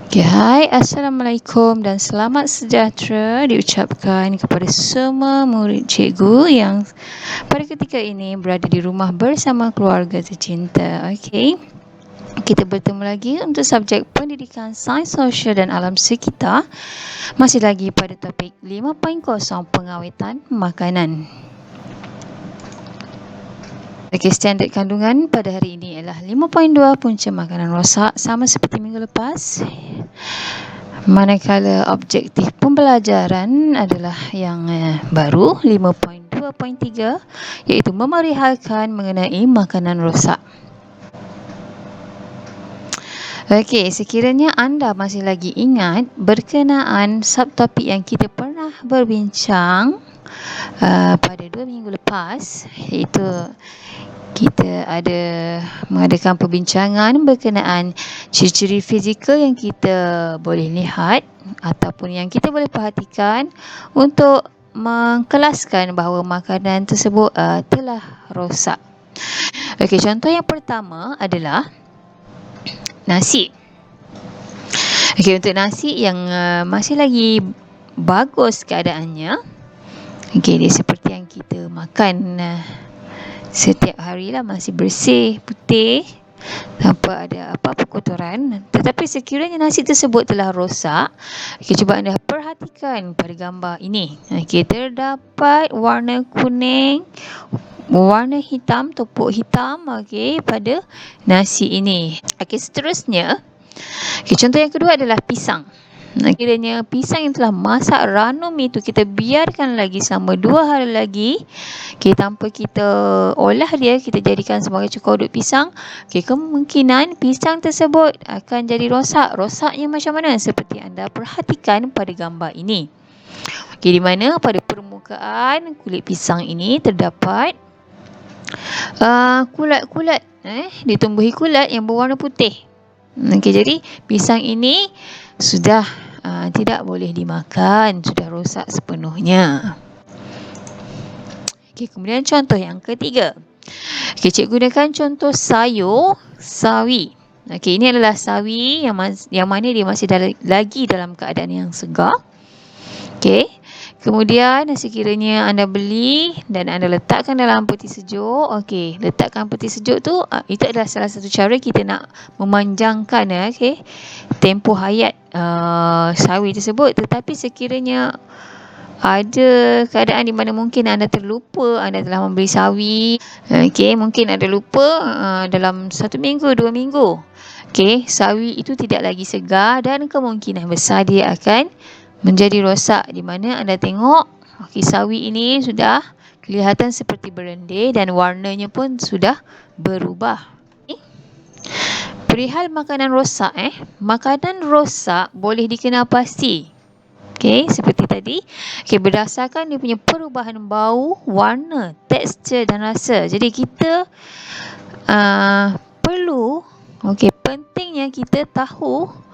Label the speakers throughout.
Speaker 1: Okay, hai, Assalamualaikum dan selamat sejahtera diucapkan kepada semua murid cikgu yang pada ketika ini berada di rumah bersama keluarga tercinta. Okey, kita bertemu lagi untuk subjek pendidikan sains sosial dan alam sekitar. Masih lagi pada topik 5.0 pengawetan makanan. Okey, standard kandungan pada hari ini ialah 5.2 punca makanan rosak, sama seperti minggu lepas. Manakala objektif pembelajaran adalah yang baru 5.2.3, iaitu memerihalkan mengenai makanan rosak. Okey, sekiranya anda masih lagi ingat berkenaan subtopik yang kita pernah berbincang pada 2 minggu lepas, iaitu kita ada mengadakan perbincangan berkenaan ciri-ciri fizikal yang kita boleh lihat ataupun yang kita boleh perhatikan untuk mengkelaskan bahawa makanan tersebut telah rosak. Okey, contoh yang pertama adalah nasi. Okey, untuk nasi yang masih lagi bagus keadaannya, okey, dia seperti yang kita makan setiap hari lah, masih bersih, putih, tanpa ada apa-apa kotoran. Tetapi sekiranya nasi tersebut telah rosak, okay, cuba anda perhatikan pada gambar ini. Okay, terdapat warna kuning, warna hitam, topuk hitam, okay, pada nasi ini. Okay, seterusnya, okay, contoh yang kedua adalah pisang. Kiranya pisang yang telah masak ranum itu kita biarkan lagi selama 2 hari lagi, okay, tanpa kita olah dia, kita jadikan sebagai cuka uduk pisang, okay, kemungkinan pisang tersebut akan jadi rosak. Rosaknya macam mana? Seperti anda perhatikan pada gambar ini. Okay, di mana pada permukaan kulit pisang ini terdapat kulat-kulat, ditumbuhi kulat yang berwarna putih. Okay, jadi pisang ini sudah tidak boleh dimakan, sudah rosak sepenuhnya. Okay, kemudian contoh yang ketiga. Okay, cikgu gunakan contoh sayur sawi. Okay, ini adalah sawi yang mana dia masih lagi dalam keadaan yang segar. Okay, kemudian sekiranya anda beli dan anda letakkan dalam peti sejuk, okay, letakkan peti sejuk tu, itu adalah salah satu cara kita nak memanjangkan okay, tempoh hayat sawi tersebut. Tetapi sekiranya ada keadaan di mana mungkin anda terlupa, anda telah membeli sawi, okay, mungkin anda lupa dalam 1 minggu, 2 minggu, okay, sawi itu tidak lagi segar dan kemungkinan besar dia akan menjadi rosak, di mana anda tengok okay, sawi ini sudah kelihatan seperti berendeh dan warnanya pun sudah berubah. Perihal makanan rosak, makanan rosak boleh dikenal pasti, okay, seperti tadi, okay, berdasarkan dia punya perubahan bau, warna, tekstur dan rasa. Jadi kita perlu, okay, pentingnya kita tahu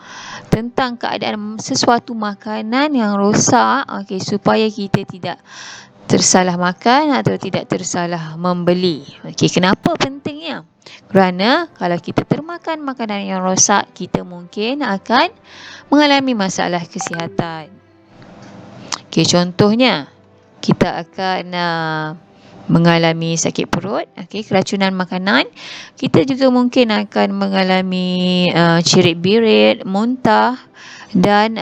Speaker 1: tentang keadaan sesuatu makanan yang rosak, okay, supaya kita tidak tersalah makan atau tidak tersalah membeli. Okay, kenapa pentingnya? Kerana kalau kita termakan makanan yang rosak, kita mungkin akan mengalami masalah kesihatan. Okay, contohnya, kita akan mengalami sakit perut, okay, keracunan makanan. Kita juga mungkin akan mengalami cirit-birit, muntah dan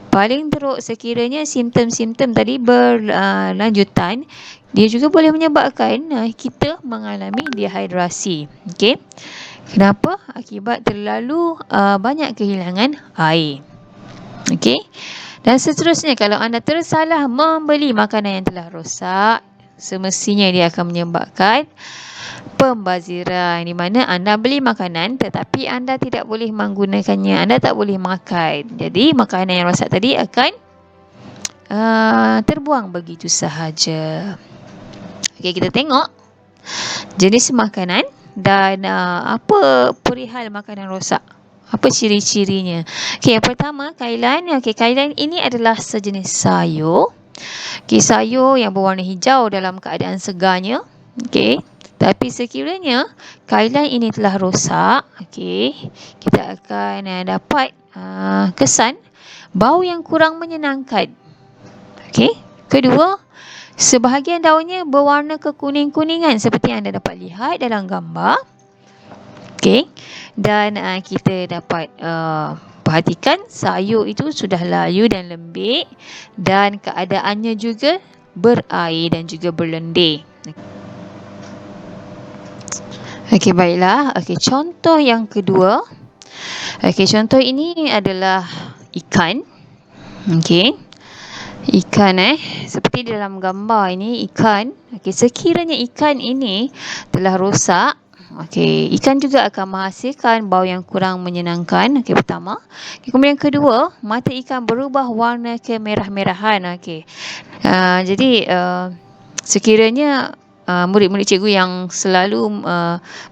Speaker 1: paling teruk sekiranya simptom-simptom tadi berlanjutan, dia juga boleh menyebabkan kita mengalami dehidrasi. Okay? Kenapa? Akibat terlalu banyak kehilangan air. Okay? Dan seterusnya, kalau anda tersalah membeli makanan yang telah rosak, semestinya dia akan menyebabkan pembaziran, di mana anda beli makanan tetapi anda tidak boleh menggunakannya, anda tak boleh makan. Jadi makanan yang rosak tadi akan terbuang begitu sahaja. Okey, kita tengok jenis makanan dan apa perihal makanan rosak. Apa ciri-cirinya? Okey, yang pertama, kailan. Okey, kailan ini adalah sejenis sayur. Okey, sayur yang berwarna hijau dalam keadaan segarnya. Okey, Tapi sekiranya kailan ini telah rosak, okey, kita akan dapat kesan bau yang kurang menyenangkan. Okey. Kedua, sebahagian daunnya berwarna kekuning-kuningan seperti yang anda dapat lihat dalam gambar. Okey. Dan kita dapat perhatikan sayur itu sudah layu dan lembik dan keadaannya juga berair dan juga berlendir. Okey, baiklah. Okey, contoh yang kedua. Okey, contoh ini adalah ikan. Okey. Ikan seperti dalam gambar ini ikan. Okey, sekiranya ikan ini telah rosak, okey, ikan juga akan menghasilkan bau yang kurang menyenangkan. Okey, pertama. Okay, kemudian kedua, mata ikan berubah warna kemerah-merahan. Okey. Jadi sekiranya murid-murid cikgu yang selalu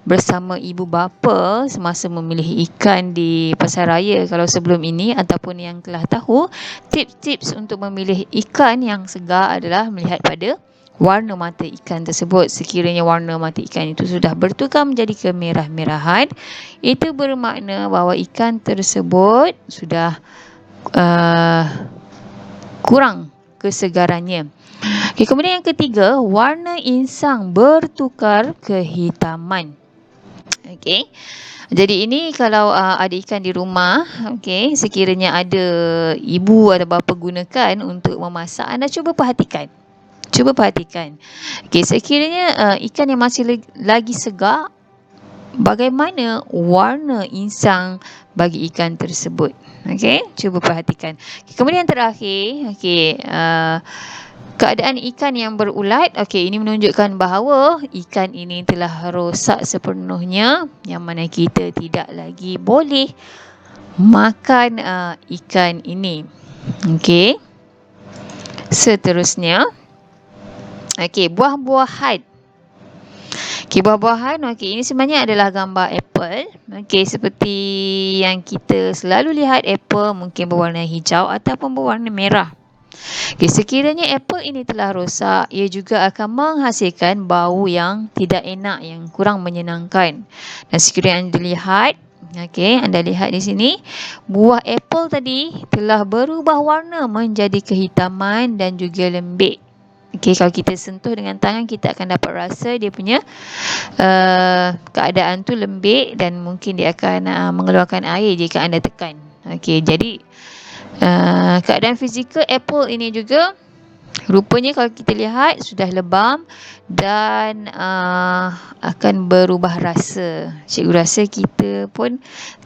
Speaker 1: bersama ibu bapa semasa memilih ikan di pasaraya kalau sebelum ini ataupun yang telah tahu, tips-tips untuk memilih ikan yang segar adalah melihat pada warna mata ikan tersebut. Sekiranya warna mata ikan itu sudah bertukar menjadi kemerah-merahan, itu bermakna bahawa ikan tersebut sudah kurang kesegarannya. Okay, kemudian yang ketiga, warna insang bertukar kehitaman. Okey. Jadi ini kalau ada ikan di rumah, okey, sekiranya ada ibu atau bapa gunakan untuk memasak, anda cuba perhatikan. Cuba perhatikan. Okey, sekiranya ikan yang masih lagi segar, bagaimana warna insang bagi ikan tersebut? Okey, cuba perhatikan. Kemudian yang terakhir, okey, keadaan ikan yang berulat. Okey, ini menunjukkan bahawa ikan ini telah rosak sepenuhnya, yang mana kita tidak lagi boleh makan ikan ini. Okey. Seterusnya, okey, buah-buahan. Okey, buah-buahan. Okey, ini sebenarnya adalah gambar apple. Okey, seperti yang kita selalu lihat, apple mungkin berwarna hijau ataupun berwarna merah. Okay, sekiranya apple ini telah rosak, ia juga akan menghasilkan bau yang tidak enak, yang kurang menyenangkan. Dan sekiranya anda lihat, okay, anda lihat di sini, buah apple tadi telah berubah warna menjadi kehitaman dan juga lembik. Okay, kalau kita sentuh dengan tangan, kita akan dapat rasa dia punya keadaan tu lembik dan mungkin dia akan mengeluarkan air jika anda tekan. Okay, jadi keadaan fizikal apple ini juga rupanya kalau kita lihat sudah lebam dan akan berubah rasa. Cikgu rasa kita pun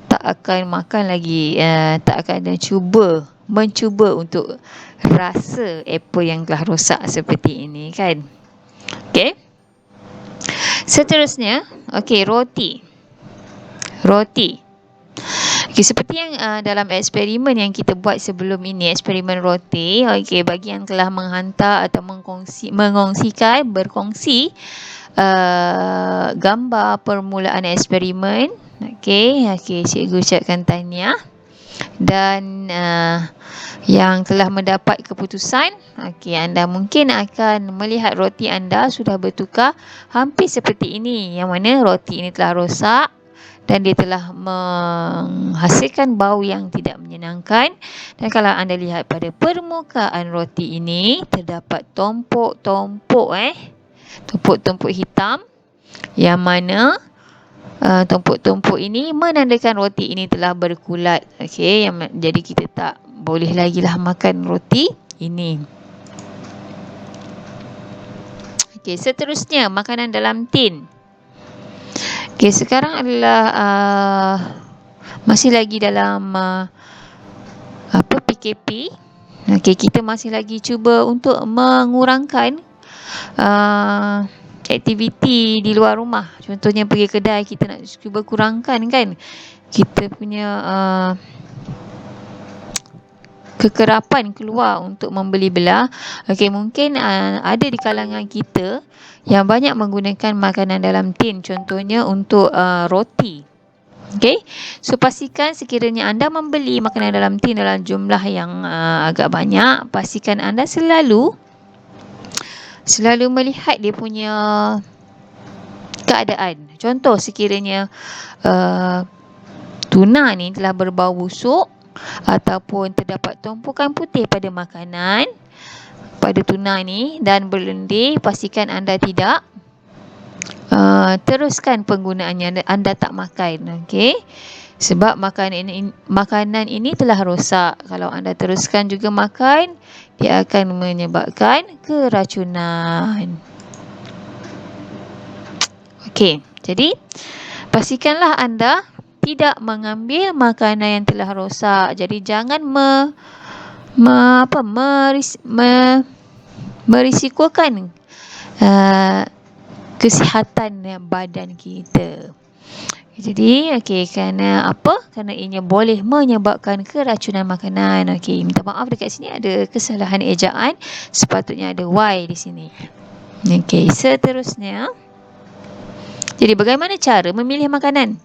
Speaker 1: tak akan makan lagi, tak akan mencuba untuk rasa apple yang telah rosak seperti ini, kan? Okey. Seterusnya, okey, roti. Okay, seperti yang dalam eksperimen yang kita buat sebelum ini, eksperimen roti, okay, bagi yang telah menghantar atau berkongsi gambar permulaan eksperimen, okay, cikgu ucapkan tahniah. Dan yang telah mendapat keputusan, okay, anda mungkin akan melihat roti anda sudah bertukar hampir seperti ini, yang mana roti ini telah rosak dan dia telah menghasilkan bau yang tidak menyenangkan. Dan kalau anda lihat pada permukaan roti ini, terdapat tumpuk-tumpuk hitam, yang mana tumpuk-tumpuk ini menandakan roti ini telah berkulat. Okey, jadi kita tak boleh lagi lah makan roti ini. Okey, seterusnya makanan dalam tin. Okay, sekarang adalah masih lagi dalam PKP. Okay, kita masih lagi cuba untuk mengurangkan aktiviti di luar rumah. Contohnya pergi kedai, kita nak cuba kurangkan, kan, kita punya kekerapan keluar untuk membeli belah. Okey, mungkin ada di kalangan kita yang banyak menggunakan makanan dalam tin, contohnya untuk roti. Okey, so pastikan sekiranya anda membeli makanan dalam tin dalam jumlah yang agak banyak, pastikan anda selalu melihat dia punya keadaan. Contoh sekiranya tuna ni telah berbau busuk ataupun terdapat tumpukan putih pada makanan pada tuna ni dan berlendir, pastikan anda tidak teruskan penggunaannya, anda tak makan. Okey, sebab makanan ini telah rosak. Kalau anda teruskan juga makan, dia akan menyebabkan keracunan. Okey, jadi pastikanlah anda tidak mengambil makanan yang telah rosak. Jadi jangan merisikokan kesihatan badan kita. Jadi kerana apa? Kerana ianya boleh menyebabkan keracunan makanan. Minta maaf, dekat sini ada kesalahan ejaan, sepatutnya ada Y di sini. Seterusnya, jadi bagaimana cara memilih makanan?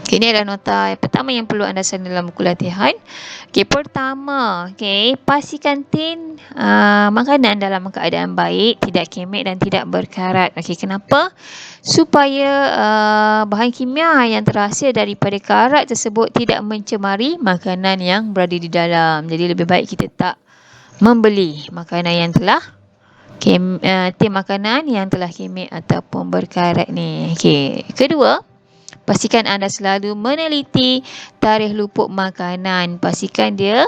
Speaker 1: Ini adalah nota yang pertama yang perlu anda sandang dalam buku latihan. Pertama, pastikan tin makanan dalam keadaan baik, tidak kemek dan tidak berkarat. Kenapa? Supaya bahan kimia yang terhasil daripada karat tersebut tidak mencemari makanan yang berada di dalam. Jadi lebih baik kita tak membeli makanan yang telah tin makanan yang telah kemek ataupun berkarat ni. Kedua, pastikan anda selalu meneliti tarikh luput makanan. Pastikan dia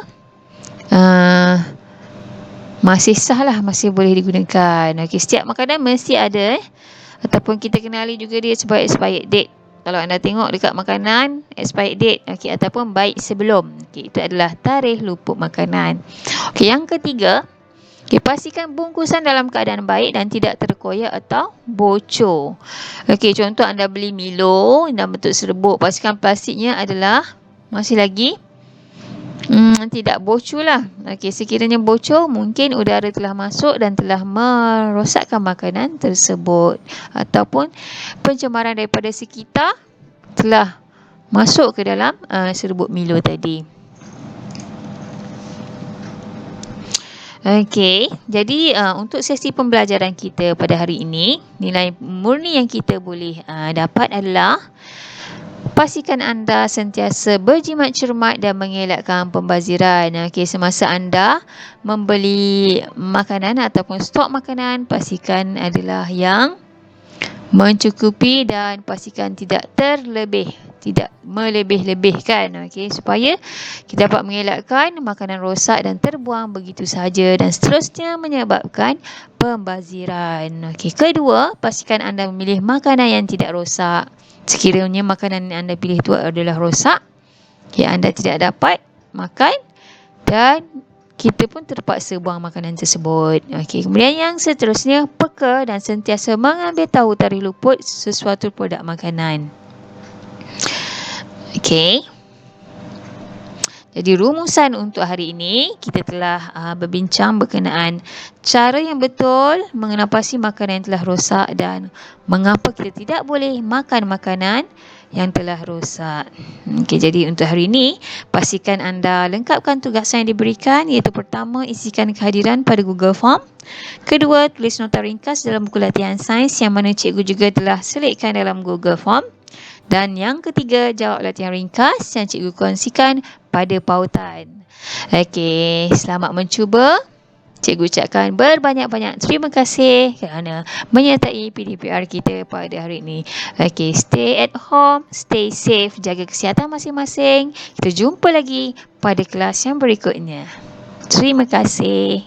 Speaker 1: masih sah lah, masih boleh digunakan. Setiap makanan mesti ada ataupun kita kenali juga dia sebagai expired date. Kalau anda tengok dekat makanan, expired date ataupun baik sebelum. Itu adalah tarikh luput makanan. Yang ketiga, pastikan bungkusan dalam keadaan baik dan tidak terkoyak atau bocor. Contoh anda beli Milo dalam bentuk serbuk, pastikan plastiknya adalah masih lagi tidak bocor lah. Sekiranya bocor, mungkin udara telah masuk dan telah merosakkan makanan tersebut ataupun pencemaran daripada sekitar telah masuk ke dalam serbuk Milo tadi. Jadi untuk sesi pembelajaran kita pada hari ini, nilai murni yang kita boleh dapat adalah pastikan anda sentiasa berjimat cermat dan mengelakkan pembaziran. Semasa anda membeli makanan ataupun stok makanan, pastikan adalah yang mencukupi dan pastikan tidak melebih-lebihkan, supaya kita dapat mengelakkan makanan rosak dan terbuang begitu sahaja dan seterusnya menyebabkan pembaziran. Kedua, pastikan anda memilih makanan yang tidak rosak. Sekiranya makanan yang anda pilih itu adalah rosak, anda tidak dapat makan dan kita pun terpaksa buang makanan tersebut. Kemudian yang seterusnya, peka dan sentiasa mengambil tahu tarikh luput sesuatu produk makanan. Jadi rumusan untuk hari ini, kita telah berbincang berkenaan cara yang betul mengenapasi makanan yang telah rosak dan mengapa kita tidak boleh makan makanan yang telah rosak. Jadi untuk hari ini, pastikan anda lengkapkan tugasan yang diberikan, iaitu pertama, isikan kehadiran pada Google Form. Kedua, tulis nota ringkas dalam buku latihan sains yang mana cikgu juga telah selitkan dalam Google Form. Dan yang ketiga, jawab latihan ringkas yang cikgu kongsikan pada pautan. Selamat mencuba. Cikgu ucapkan berbanyak-banyak terima kasih kerana menyertai PDPR kita pada hari ini. Stay at home, stay safe, jaga kesihatan masing-masing. Kita jumpa lagi pada kelas yang berikutnya. Terima kasih.